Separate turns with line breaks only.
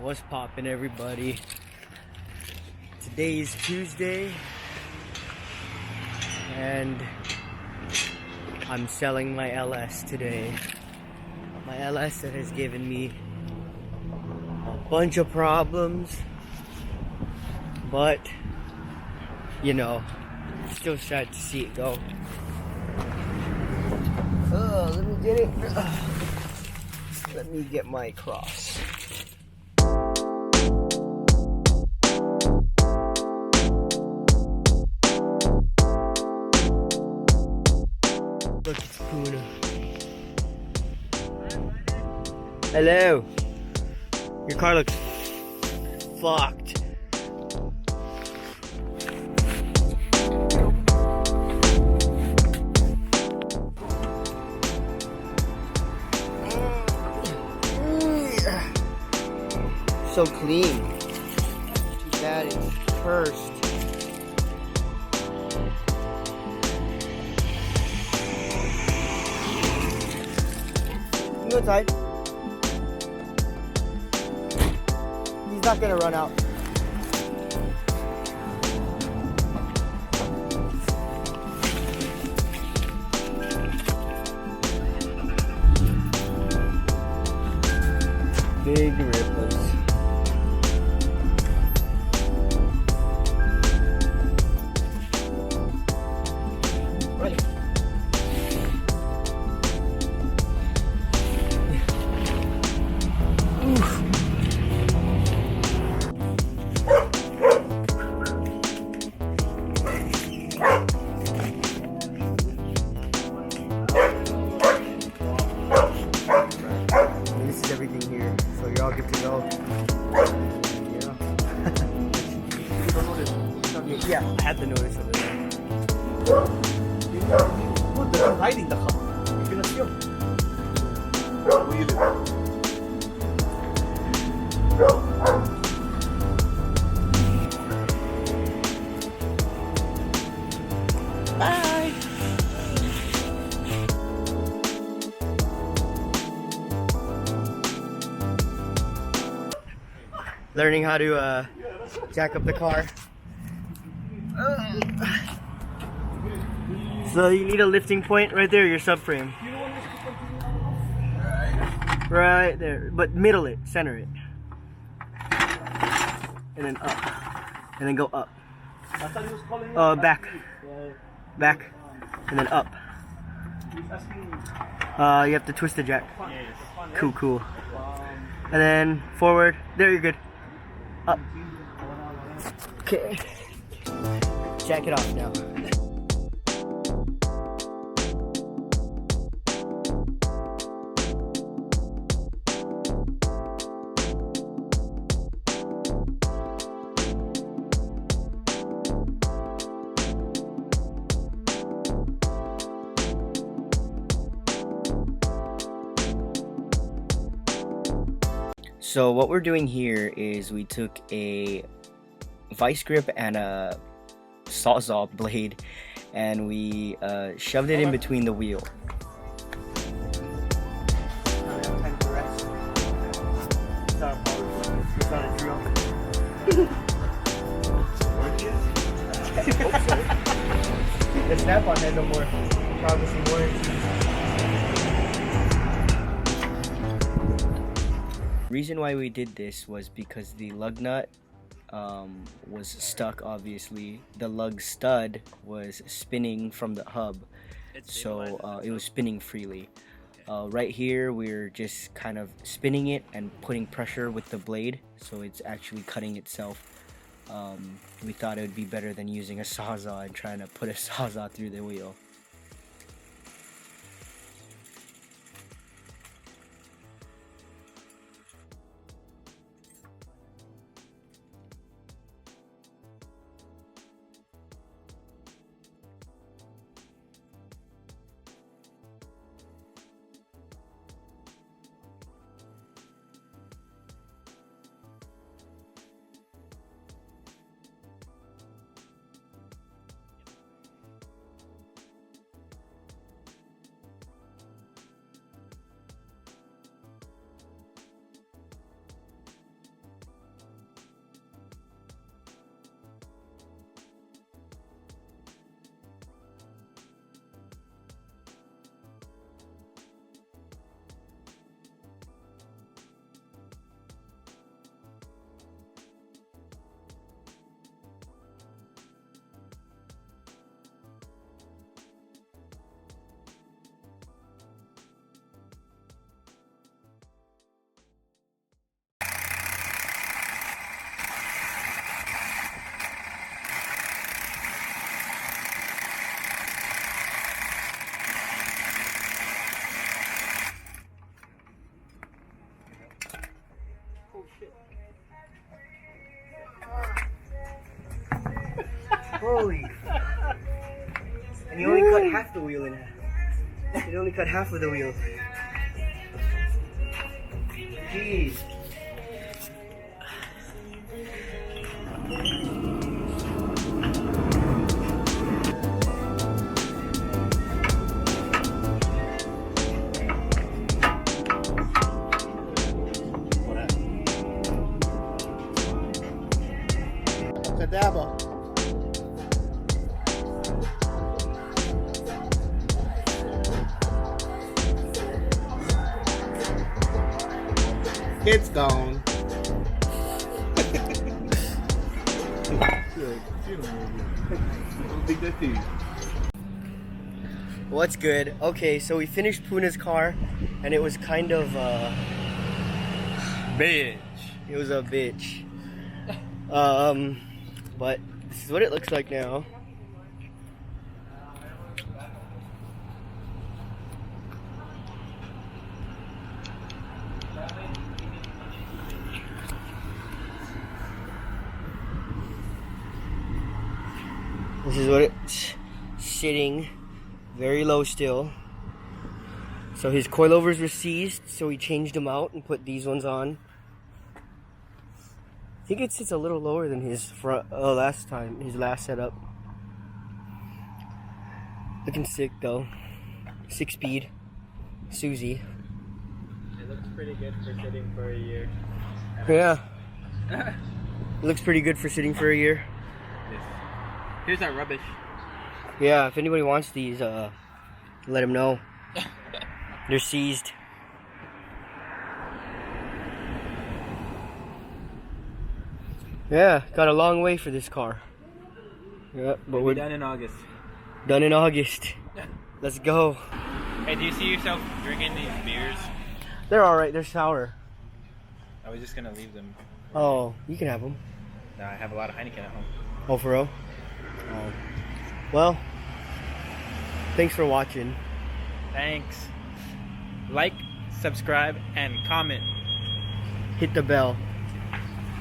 What's poppin', everybody? Today's Tuesday and I'm selling my LS today. My LS that has given me a bunch of problems, but you know, still sad to see it go. Let me get it. Let me get my cross. Look, it's Puna. Hello. Your car looks fucked. So clean. Too bad it's cursed. Go inside. He's not gonna run out. Big ripples. Right. This is everything here, so you're all good to go. Yeah, I had the notice over there. They're hiding the cup. You're gonna steal. Bye. Learning how to jack up the car. So you need a lifting point right there, your subframe. Right there, but middle it, center it. And then up. And then go up. Back. Back. And then up. You have to twist the jack. Cool, cool. And then forward. There, you're good. Up. Okay. Jack it off now. So what we're doing here is we took a vice grip and a sawzall blade and we shoved it in between the wheel. The snap-on had no more promising words. Reason why we did this was because the lug nut was stuck. Obviously the lug stud was spinning from the hub, so it was spinning freely. Right here we're just kind of spinning it and putting pressure with the blade, so it's actually cutting itself. We thought it would be better than using a sawzall and trying to put a sawzall through the wheel. Holy. And he only cut half the wheel in half. He only cut half of the wheel. Jeez.
Cadabra. It's gone.
What's good? Okay, so we finished Puna's car, and it was kind of
Bitch.
it was a bitch. But this is what it looks like now. This is what it's sitting, very low still. So his coilovers were seized, so he changed them out and put these ones on. I think it sits a little lower than his last setup. Looking sick though. 6-speed, Susie.
It looks pretty good for sitting for a year.
Yeah. It looks pretty good for sitting for a year.
Yes. Here's our rubbish.
Yeah, if anybody wants these, let them know. They're seized. Yeah, got a long way for this car. Yeah, but we're
done in August.
done in August. Let's go.
Hey, do you see yourself drinking these beers?
They're alright, they're sour.
I was just gonna leave them.
Oh, you can have them.
No, I have a lot of Heineken at home.
Oh, for real? Oh. Well, thanks for watching.
Thanks. Like, subscribe, and comment.
Hit the bell.